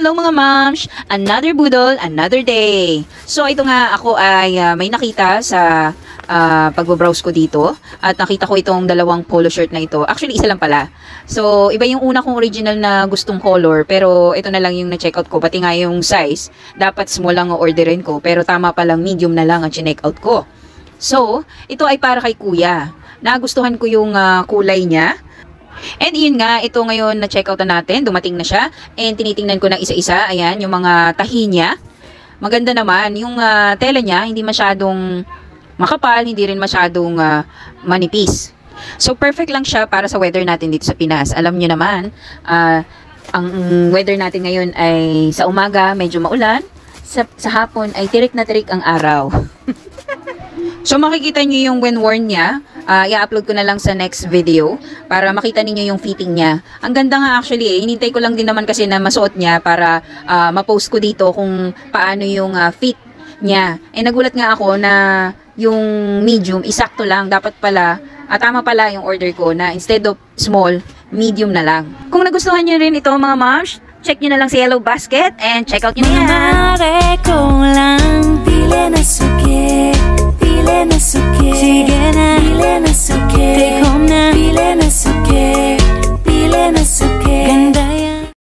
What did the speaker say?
Hello mga moms! Another budol, another day. So ito nga, ako ay may nakita sa pagbabrowse ko dito. At nakita ko itong dalawang polo shirt na ito. Actually, isa lang pala. So, iba yung una kong original na gustong color. Pero ito na lang yung na-check out ko. Pati nga yung size. Dapat small lang ang orderin ko. Pero tama palang medium na lang ang check out ko. So, ito ay para kay kuya. Nagustuhan ko yung kulay niya. And yun nga, ito ngayon na-check out na natin, dumating na siya. And tinitingnan ko ng isa-isa, ayan, yung mga tahi niya. Maganda naman, yung tela niya, hindi masyadong makapal, hindi rin masyadong manipis. So perfect lang siya para sa weather natin dito sa Pinas. Alam niyo naman, ang weather natin ngayon ay sa umaga medyo maulan, sa hapon ay tirik na tirik ang araw. So makikita niyo yung when worn niya, i-upload ko na lang sa next video para makita niyo yung fitting niya. Ang ganda nga actually hinintay ko lang din naman kasi na masuot niya para ma-post ko dito kung paano yung fit niya. Eh nagulat nga ako na yung medium, isakto lang. Dapat pala, tama pala yung order ko na instead of small, medium na lang. Kung nagustuhan niyo rin ito mga moms, check nyo na lang si Yellow Basket and check out nyo na yan. Mare ko lang, pili na suki.